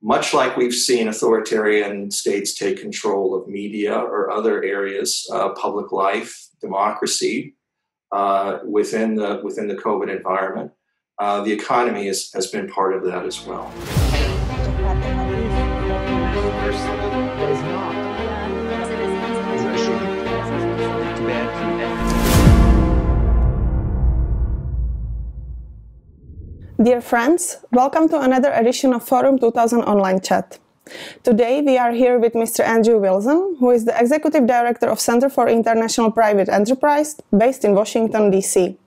much like we've seen authoritarian states take control of media or other areas of public life, democracy, within the COVID environment, the economy has been part of that as well. Dear friends, welcome to another edition of Forum 2000 Online Chat. Today we are here with Mr. Andrew Wilson, who is the Executive Director of Center for International Private Enterprise, based in Washington, D.C.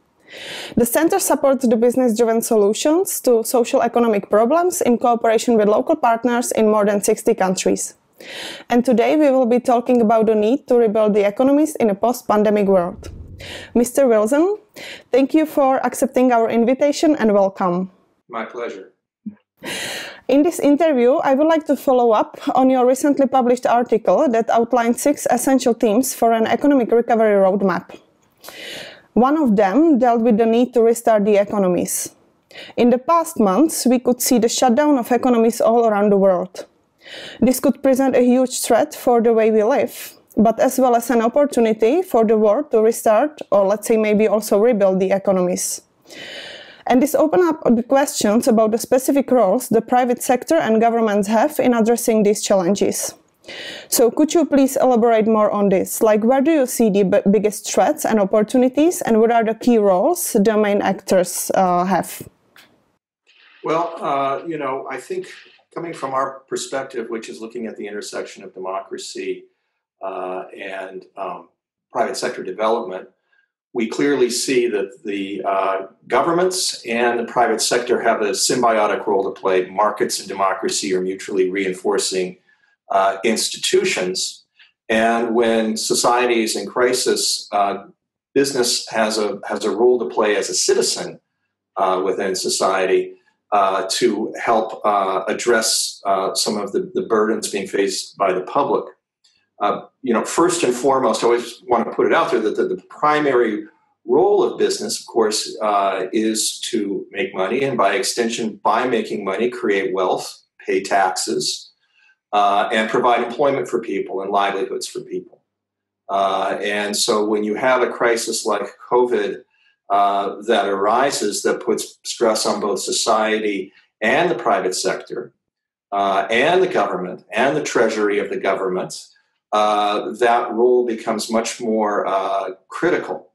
The center supports the business-driven solutions to social economic problems in cooperation with local partners in more than 60 countries. And today we will be talking about the need to rebuild the economies in a post-pandemic world. Mr. Wilson, thank you for accepting our invitation and welcome. My pleasure. In this interview, I would like to follow up on your recently published article that outlined 6 essential themes for an economic recovery roadmap. One of them dealt with the need to restart the economies. In the past months, we could see the shutdown of economies all around the world. This could present a huge threat for the way we live, but as well as an opportunity for the world to restart, or let's say maybe also rebuild the economies. And this opens up the questions about the specific roles the private sector and governments have in addressing these challenges. So could you please elaborate more on this? Like, where do you see the biggest threats and opportunities, and what are the key roles the main actors have? Well, I think coming from our perspective, which is looking at the intersection of democracy and private sector development, we clearly see that the governments and the private sector have a symbiotic role to play. Markets and democracy are mutually reinforcing institutions. And when society is in crisis, business has a role to play as a citizen within society to help address some of the burdens being faced by the public. First and foremost, I always want to put it out there that the primary role of business, of course, is to make money, and by extension, by making money, create wealth, pay taxes, and provide employment for people and livelihoods for people. And so when you have a crisis like COVID that arises, that puts stress on both society and the private sector, and the government, and the treasury of the government, that role becomes much more critical,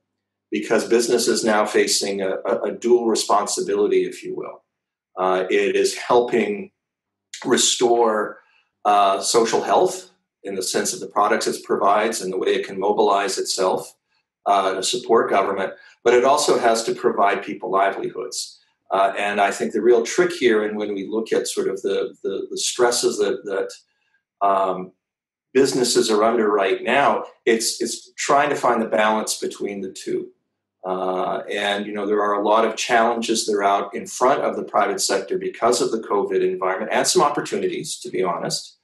because business is now facing a dual responsibility, if you will. It is helping restore social health in the sense of the products it provides and the way it can mobilize itself to support government, but it also has to provide people livelihoods. And I think the real trick here, and when we look at sort of the stresses that businesses are under right now, it's trying to find the balance between the two. There are a lot of challenges that are out in front of the private sector because of the COVID environment, and some opportunities, to be honest,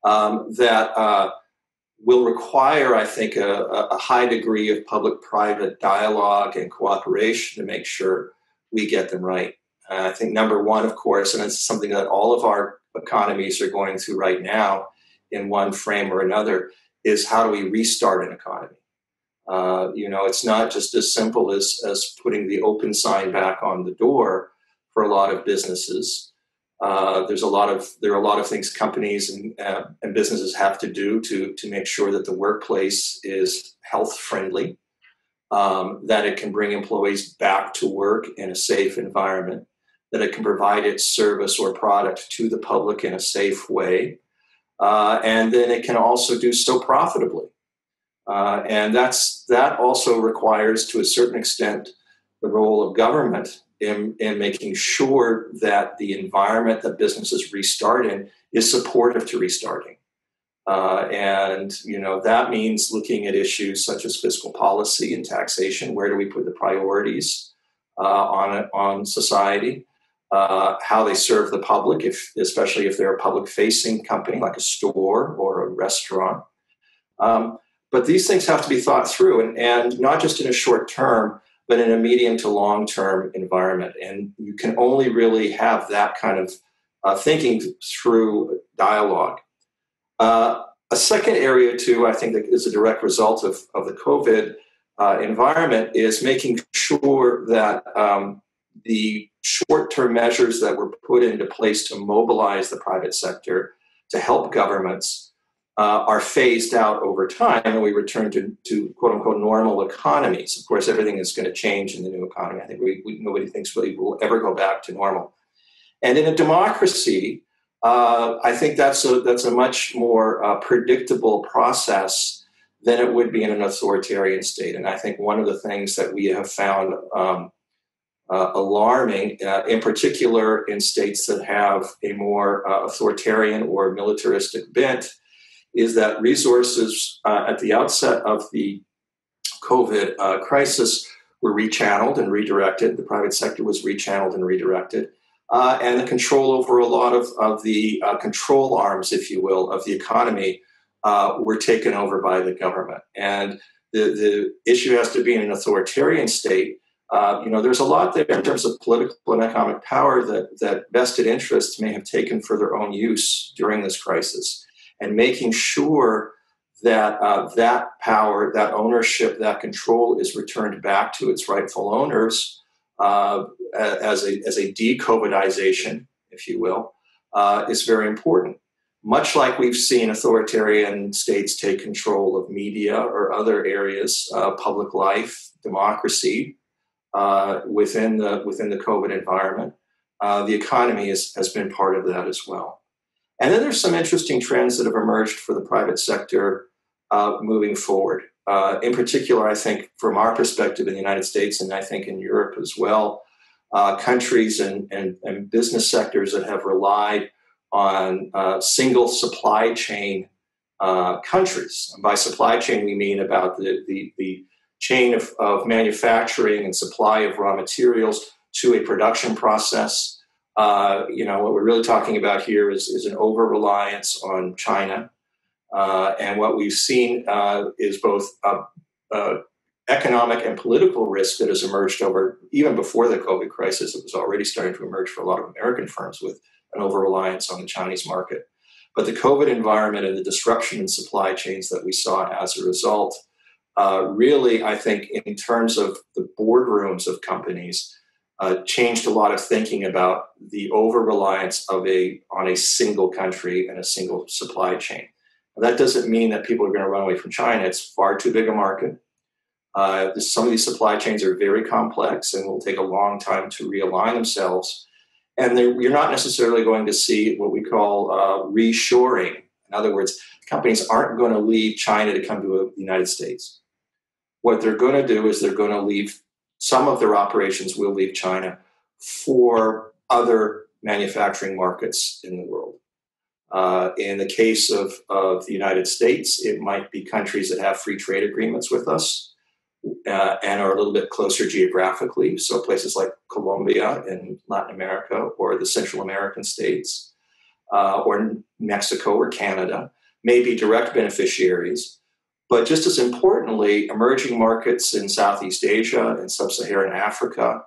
that will require, I think, a high degree of public-private dialogue and cooperation to make sure we get them right. I think number one, of course, and it's something that all of our economies are going through right now, in one frame or another, is how do we restart an economy? It's not just as simple as putting the open sign back on the door for a lot of businesses. There are a lot of things companies and businesses have to do to make sure that the workplace is health friendly, that it can bring employees back to work in a safe environment, that it can provide its service or product to the public in a safe way. And then it can also do so profitably. And that also requires, to a certain extent, the role of government in making sure that the environment that businesses restart in is supportive to restarting. That means looking at issues such as fiscal policy and taxation. Where do we put the priorities on society? How they serve the public, especially if they're a public-facing company like a store or a restaurant. But these things have to be thought through, and not just in a short term, but in a medium to long-term environment. And you can only really have that kind of thinking through dialogue. A second area, too, I think that is a direct result of the COVID environment is making sure that the short-term measures that were put into place to mobilize the private sector to help governments are phased out over time, and we return to quote-unquote normal economies. Of course, everything is going to change in the new economy. I think nobody thinks we will ever go back to normal. And in a democracy, I think that's a much more predictable process than it would be in an authoritarian state. And I think one of the things that we have found alarming, in particular in states that have a more authoritarian or militaristic bent, is that resources at the outset of the COVID crisis were rechanneled and redirected. The private sector was rechanneled and redirected. And the control over a lot of the control arms, if you will, of the economy were taken over by the government. And the issue has to be in an authoritarian state. There's a lot there in terms of political and economic power that vested interests may have taken for their own use during this crisis. And making sure that that power, that ownership, that control is returned back to its rightful owners as a de-COVIDization, if you will, is very important. Much like we've seen authoritarian states take control of media or other areas, public life, democracy, within the COVID environment, the economy has been part of that as well. And then there's some interesting trends that have emerged for the private sector moving forward. In particular, I think from our perspective in the United States, and I think in Europe as well, countries and business sectors that have relied on single supply chain countries. And by supply chain, we mean about the chain of manufacturing and supply of raw materials to a production process. What we're really talking about here is an over-reliance on China. And what we've seen is both economic and political risk that has emerged over, even before the COVID crisis. It was already starting to emerge for a lot of American firms with an over-reliance on the Chinese market. But the COVID environment and the disruption in supply chains that we saw as a result, really, I think, in terms of the boardrooms of companies, changed a lot of thinking about the over-reliance on a single country and a single supply chain. That doesn't mean that people are going to run away from China. It's far too big a market. Some of these supply chains are very complex and will take a long time to realign themselves. And you're not necessarily going to see what we call reshoring. In other words, companies aren't going to leave China to come to the United States. What they're going to do is they're going to leave, some of their operations will leave China for other manufacturing markets in the world. In the case of the United States, it might be countries that have free trade agreements with us and are a little bit closer geographically. So places like Colombia in Latin America, or the Central American states, or Mexico or Canada may be direct beneficiaries. But just as importantly, emerging markets in Southeast Asia and Sub-Saharan Africa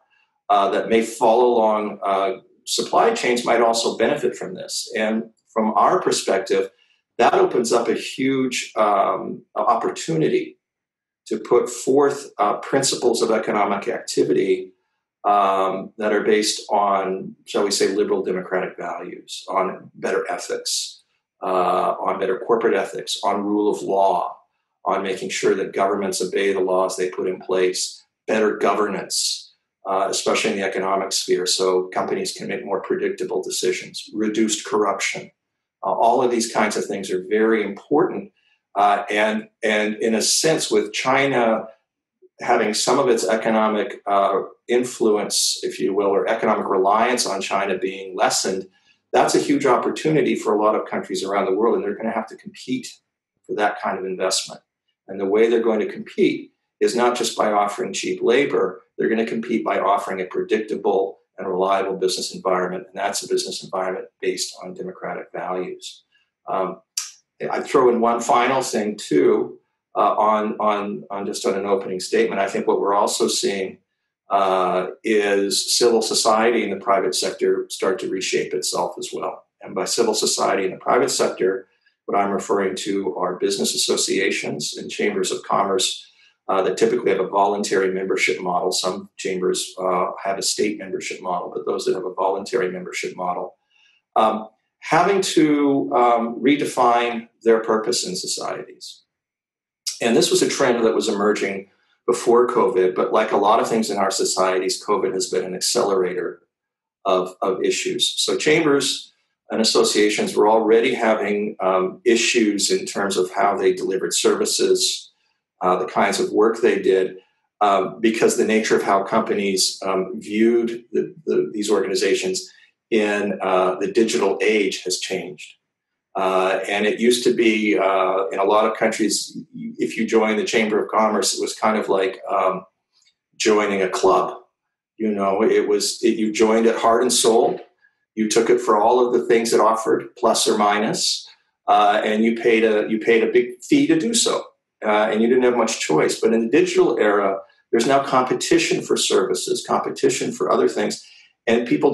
that may follow along supply chains might also benefit from this. And from our perspective, that opens up a huge opportunity to put forth principles of economic activity that are based on, shall we say, liberal democratic values, on better ethics, on better corporate ethics, on rule of law, on making sure that governments obey the laws they put in place, better governance, especially in the economic sphere, so companies can make more predictable decisions, reduced corruption. All of these kinds of things are very important. And in a sense, with China having some of its economic influence, if you will, or economic reliance on China being lessened, that's a huge opportunity for a lot of countries around the world, and they're going to have to compete for that kind of investment. And the way they're going to compete is not just by offering cheap labor, they're going to compete by offering a predictable and reliable business environment, and that's a business environment based on democratic values. I'd throw in one final thing too, on just on an opening statement. I think what we're also seeing is civil society and the private sector start to reshape itself as well. And by civil society and the private sector, what I'm referring to are business associations and chambers of commerce that typically have a voluntary membership model. Some chambers have a state membership model, but those that have a voluntary membership model, having to redefine their purpose in societies. And this was a trend that was emerging before COVID, but like a lot of things in our societies, COVID has been an accelerator of issues. So chambers and associations were already having issues in terms of how they delivered services, the kinds of work they did, because the nature of how companies viewed these organizations in the digital age has changed. And it used to be, in a lot of countries, if you joined the Chamber of Commerce, it was kind of like joining a club. You know, you joined it heart and soul. You took it for all of the things it offered, plus or minus, and you paid a big fee to do so, and you didn't have much choice. But in the digital era, there's now competition for services, competition for other things, and people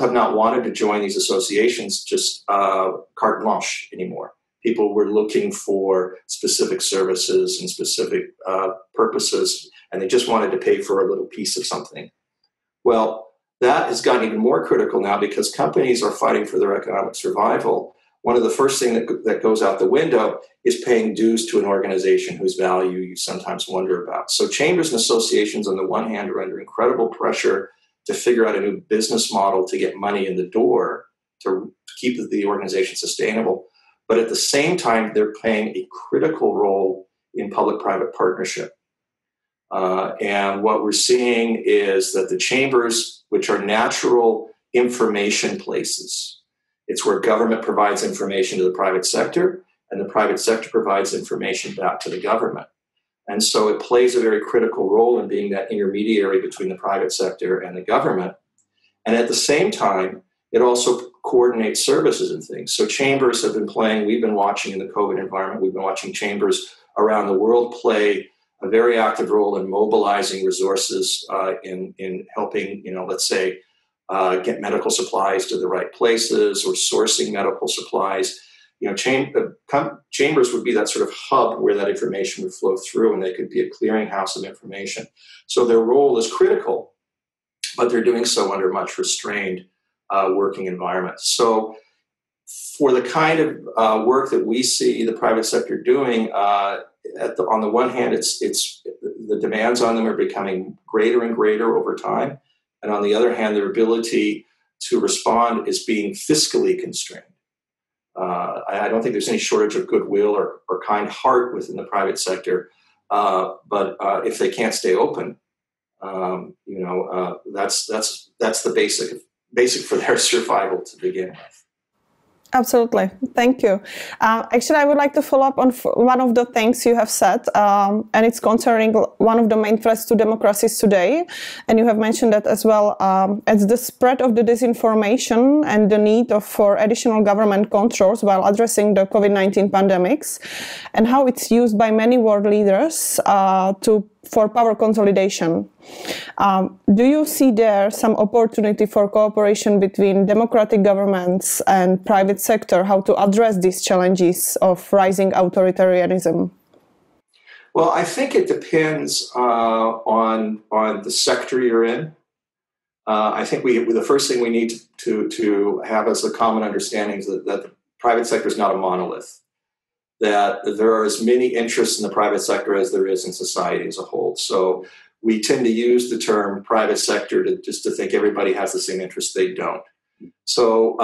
have not wanted to join these associations just carte blanche anymore. People were looking for specific services and specific purposes, and they just wanted to pay for a little piece of something. Well, that has gotten even more critical now because companies are fighting for their economic survival. One of the first things that goes out the window is paying dues to an organization whose value you sometimes wonder about. So chambers and associations, on the one hand, are under incredible pressure to figure out a new business model to get money in the door to keep the organization sustainable. But at the same time, they're playing a critical role in public-private partnership. And what we're seeing is that the chambers, which are natural information places, it's where government provides information to the private sector, and the private sector provides information back to the government. And so it plays a very critical role in being that intermediary between the private sector and the government. And at the same time, it also coordinates services and things. So chambers have been playing, we've been watching in the COVID environment, we've been watching chambers around the world play a very active role in mobilizing resources in helping, let's say, get medical supplies to the right places or sourcing medical supplies. Chambers would be that sort of hub where that information would flow through, and they could be a clearinghouse of information. So their role is critical, but they're doing so under much restrained working environments. So for the kind of work that we see the private sector doing, on the one hand, it's the demands on them are becoming greater and greater over time, and on the other hand, their ability to respond is being fiscally constrained. I don't think there's any shortage of goodwill or kind heart within the private sector, but if they can't stay open, that's the basic for their survival to begin with. Absolutely. Thank you. Actually, I would like to follow up on one of the things you have said, and it's concerning one of the main threats to democracies today. And you have mentioned that as well. It's the spread of the disinformation and the need for additional government controls while addressing the COVID-19 pandemics, and how it's used by many world leaders for power consolidation. Do you see there some opportunity for cooperation between democratic governments and private sector, how to address these challenges of rising authoritarianism? Well, I think it depends on the sector you're in. I think the first thing we need to have as a common understanding is that the private sector is not a monolith, that there are as many interests in the private sector as there is in society as a whole. So we tend to use the term private sector to think everybody has the same interests. They don't. So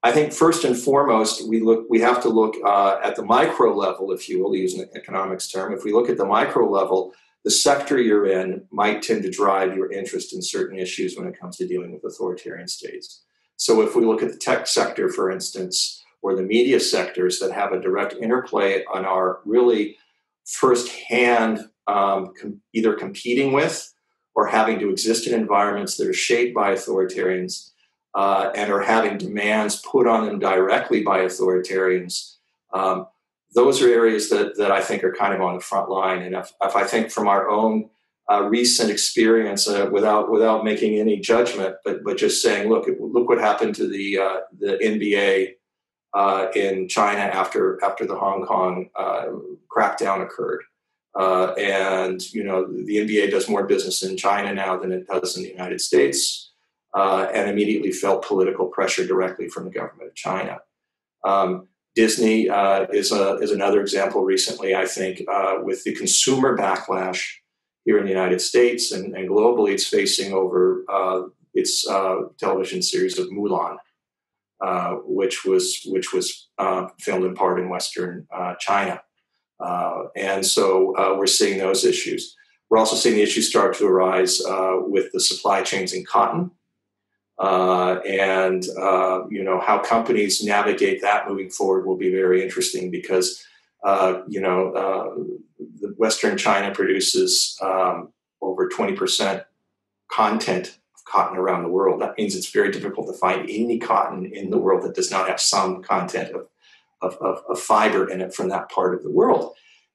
I think first and foremost, we have to look at the micro level, if you will, using an economics term. If we look at the micro level, the sector you're in might tend to drive your interest in certain issues when it comes to dealing with authoritarian states. So if we look at the tech sector, for instance, or the media sectors that have a direct interplay on our really firsthand either competing with or having to exist in environments that are shaped by authoritarians and are having demands put on them directly by authoritarians, those are areas that I think are kind of on the front line. And if I think from our own recent experience without making any judgment, but just saying, look what happened to the NBA in China after the Hong Kong crackdown occurred. And the NBA does more business in China now than it does in the United States, and immediately felt political pressure directly from the government of China. Disney is another example recently, I think, with the consumer backlash here in the United States and globally. It's facing over its television series of Mulan, which was filmed in part in Western China. And so we're seeing those issues. We're also seeing the issues start to arise with the supply chains in cotton. And how companies navigate that moving forward will be very interesting because, the Western China produces over 20% content of cotton around the world. That means it's very difficult to find any cotton in the world that does not have some content of fiber in it from that part of the world.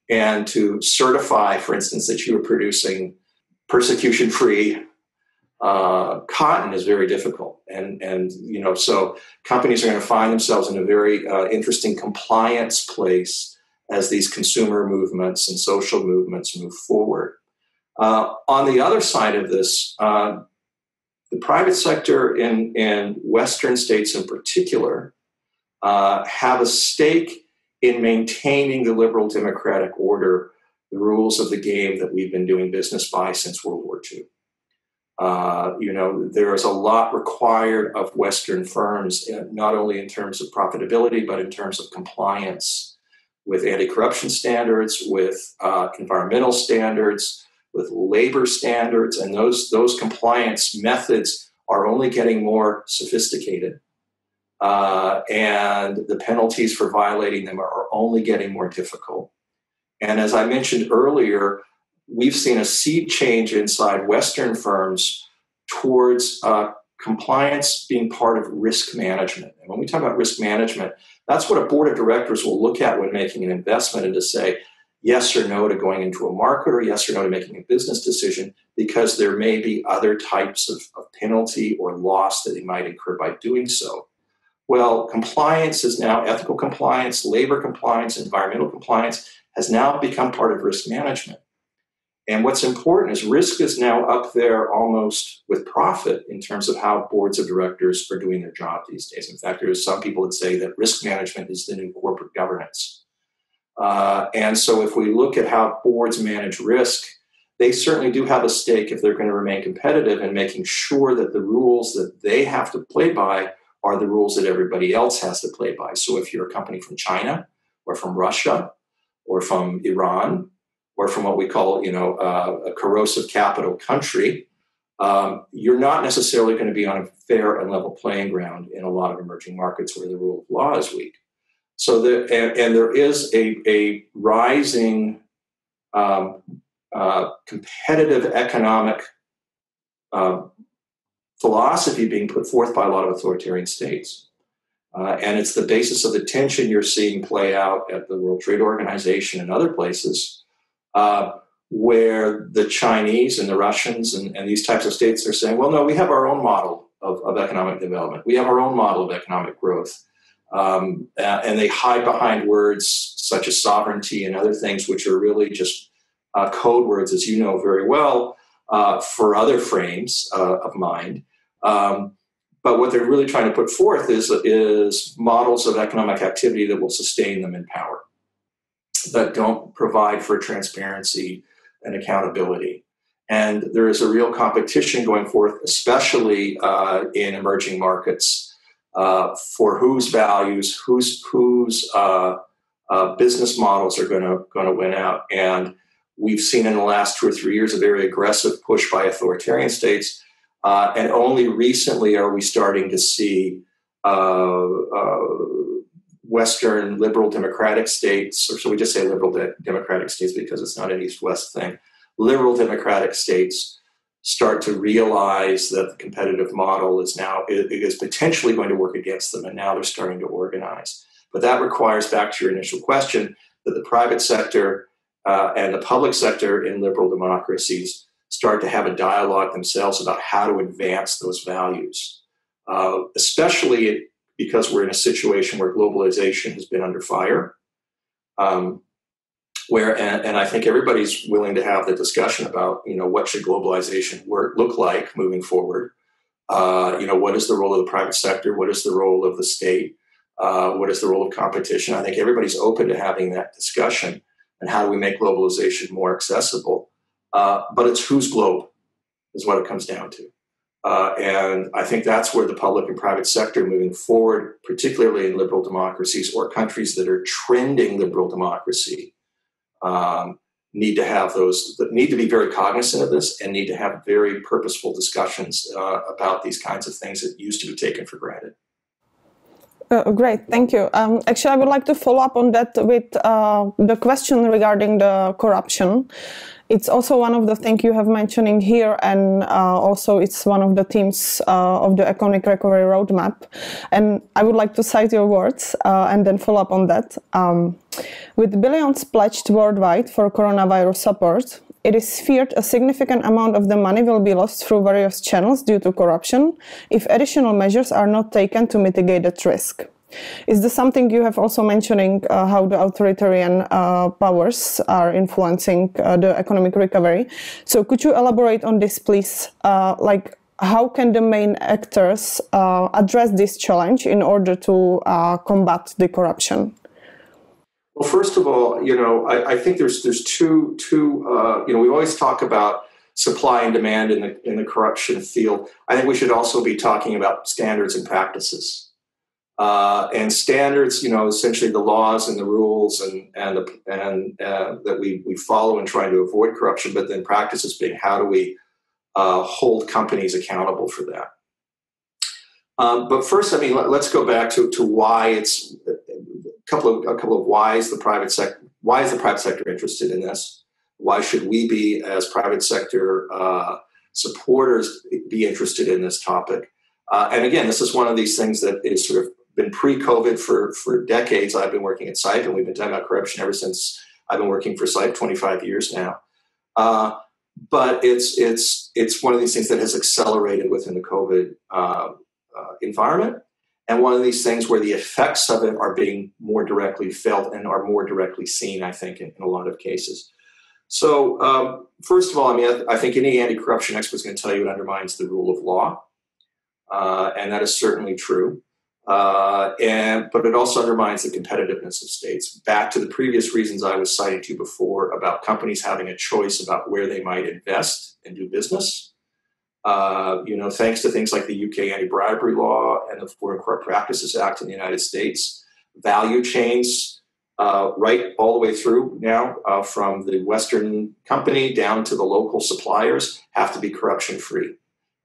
And to certify, for instance, that you are producing persecution-free cotton is very difficult. And so companies are going to find themselves in a very interesting compliance place as these consumer movements and social movements move forward. On the other side of this, the private sector in Western states in particular have a stake in maintaining the liberal democratic order, the rules of the game that we've been doing business by since World War II. There is a lot required of Western firms, not only in terms of profitability, but in terms of compliance with anti-corruption standards, with environmental standards, with labor standards, and those compliance methods are only getting more sophisticated. And the penalties for violating them are only getting more difficult. And as I mentioned earlier, we've seen a sea change inside Western firms towards compliance being part of risk management. And when we talk about risk management, that's what a board of directors will look at when making an investment and to say yes or no to going into a market or yes or no to making a business decision, because there may be other types of penalty or loss that they might incur by doing so. Well, compliance is now ethical compliance, labor compliance, environmental compliance has now become part of risk management. And what's important is risk is now up there almost with profit in terms of how boards of directors are doing their job these days. In fact, there are some people that say that risk management is the new corporate governance. And so if we look at how boards manage risk, they certainly do have a stake if they're going to remain competitive in making sure that the rules that they have to play by are the rules that everybody else has to play by. So if you're a company from China or from Russia or from Iran, or from what we call, a corrosive capital country, you're not necessarily going to be on a fair and level playing ground in a lot of emerging markets where the rule of law is weak. So there is a rising competitive economic philosophy being put forth by a lot of authoritarian states. And it's the basis of the tension you're seeing play out at the World Trade Organization and other places, where the Chinese and the Russians and these types of states are saying, well, no, we have our own model of economic development. We have our own model of economic growth. And they hide behind words such as sovereignty and other things, which are really just code words, as you know very well, for other frames of mind. But what they're really trying to put forth is models of economic activity that will sustain them in power, that don't provide for transparency and accountability. And there is a real competition going forth, especially in emerging markets, for whose values, whose business models are going to win out. And we've seen in the last 2 or 3 years a very aggressive push by authoritarian states. And only recently are we starting to see Western liberal democratic states, or should we just say liberal democratic states because it's not an East-West thing, liberal democratic states start to realize that the competitive model is potentially going to work against them, and now they're starting to organize. But that requires, back to your initial question, that the private sector and the public sector in liberal democracies start to have a dialogue themselves about how to advance those values, especially because we're in a situation where globalization has been under fire. And I think everybody's willing to have the discussion about, what should globalization look like moving forward? What is the role of the private sector? What is the role of the state? What is the role of competition? I think everybody's open to having that discussion. And how do we make globalization more accessible? But it's whose globe is what it comes down to. And I think that's where the public and private sector moving forward, particularly in liberal democracies or countries that are trending liberal democracy, need to be very cognizant of this and need to have very purposeful discussions about these kinds of things that used to be taken for granted. Great, thank you. Actually, I would like to follow up on that with the question regarding the corruption. It's also one of the things you have mentioning here, and also it's one of the themes of the Economic Recovery Roadmap. And I would like to cite your words and then follow up on that. With billions pledged worldwide for coronavirus support, it is feared a significant amount of the money will be lost through various channels due to corruption if additional measures are not taken to mitigate that risk. Is this something you have also mentioning how the authoritarian powers are influencing the economic recovery? So could you elaborate on this, please? How can the main actors address this challenge in order to combat the corruption? Well, first of all, I think there's two. We always talk about supply and demand in the corruption field. I think we should also be talking about standards and practices. And standards, essentially the laws and the rules and that we follow in trying to avoid corruption. But then practices being how do we hold companies accountable for that? But first, let's go back to why it's a couple of whys the private sector. Why is the private sector interested in this? Why should we be, as private sector supporters, be interested in this topic? And again, this is one of these things that is sort of been pre-COVID for decades. I've been working at CIPE, and we've been talking about corruption ever since I've been working for CIPE, 25 years now. But it's one of these things that has accelerated within the COVID environment, and one of these things where the effects of it are being more directly felt and are more directly seen, I think, in a lot of cases. So first of all, I think any anti-corruption expert is going to tell you it undermines the rule of law, and that is certainly true. But it also undermines the competitiveness of states. Back to the previous reasons I was citing to you before about companies having a choice about where they might invest and do business. Thanks to things like the UK anti-bribery law and the Foreign Corrupt Practices Act in the United States, value chains right all the way through now from the Western company down to the local suppliers have to be corruption-free.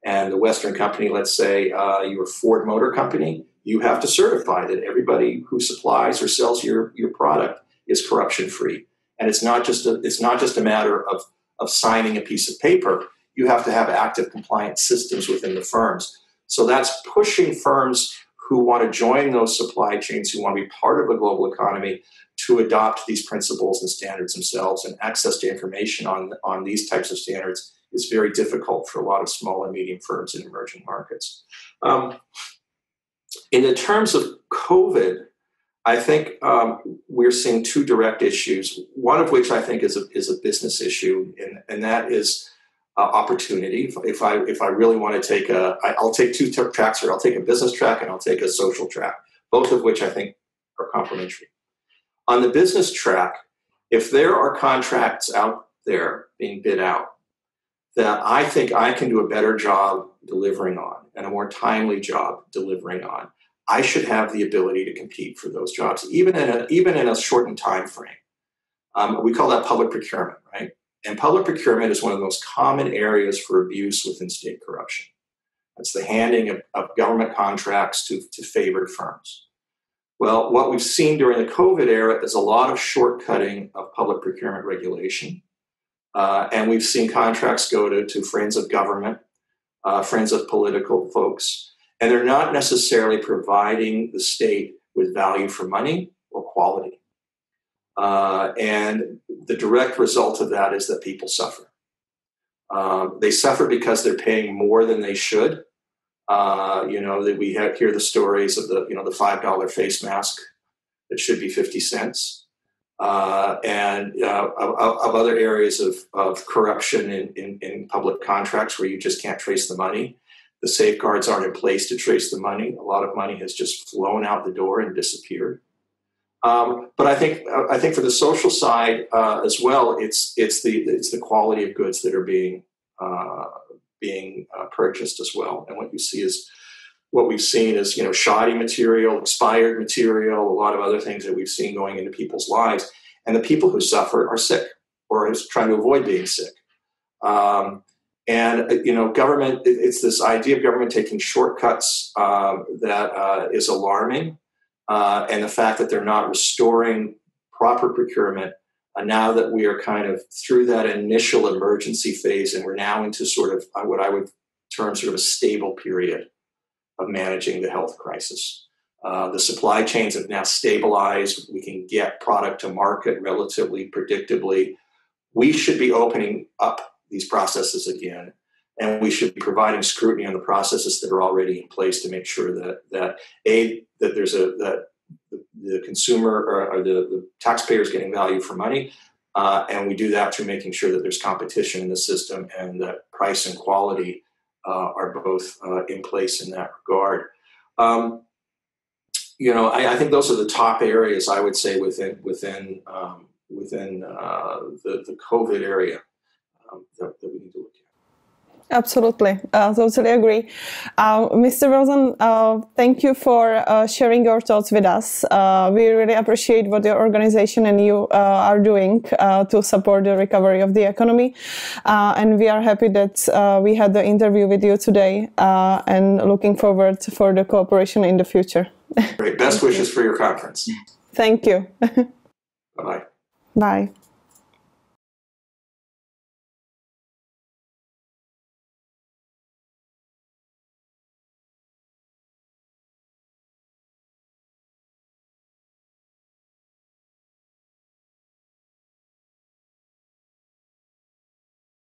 And the Western company, let's say you're Ford Motor Company, you have to certify that everybody who supplies or sells your product is corruption-free. And it's not just a matter of signing a piece of paper. You have to have active compliance systems within the firms. So that's pushing firms who want to join those supply chains, who want to be part of the global economy, to adopt these principles and standards themselves. And access to information on these types of standards is very difficult for a lot of small and medium firms in emerging markets. In the terms of COVID, I think we're seeing two direct issues, one of which I think is a business issue, and that is opportunity. If I really want to I'll take two tracks here. I'll take a business track and I'll take a social track, both of which I think are complementary. On the business track, if there are contracts out there being bid out that I think I can do a better job delivering on and a more timely job delivering on, I should have the ability to compete for those jobs, even in a shortened time frame. We call that public procurement, right? And public procurement is one of the most common areas for abuse within state corruption. It's the handing of government contracts to favored firms. Well, what we've seen during the COVID era is a lot of shortcutting of public procurement regulation. And we've seen contracts go to friends of government, friends of political folks, and they're not necessarily providing the state with value for money or quality. And the direct result of that is that people suffer. They suffer because they're paying more than they should. That we hear the stories of the $5 face mask that should be 50 cents. And of other areas of corruption in public contracts where you just can't trace the money. The safeguards aren't in place to trace the money. A lot of money has just flown out the door and disappeared. But I think for the social side as well, it's the quality of goods that are being purchased as well. And what we've seen is shoddy material, expired material, a lot of other things that we've seen going into people's lives. And the people who suffer are sick or are trying to avoid being sick. Government, it's this idea of government taking shortcuts that is alarming. And the fact that they're not restoring proper procurement now that we are kind of through that initial emergency phase and we're now into sort of what I would term sort of a stable period of managing the health crisis. The supply chains have now stabilized. We can get product to market relatively predictably. We should be opening up these processes again, and we should be providing scrutiny on the processes that are already in place to make sure that the consumer or the taxpayer is getting value for money, and we do that through making sure that there's competition in the system and that price and quality are both in place in that regard. I think those are the top areas I would say within the COVID area that we need to look at. Absolutely, totally agree. Mr. Rosen, thank you for sharing your thoughts with us. We really appreciate what your organization and you are doing to support the recovery of the economy. And we are happy that we had the interview with you today and looking forward for the cooperation in the future. Great. Best wishes for your conference. Thank you. Bye-bye. Bye.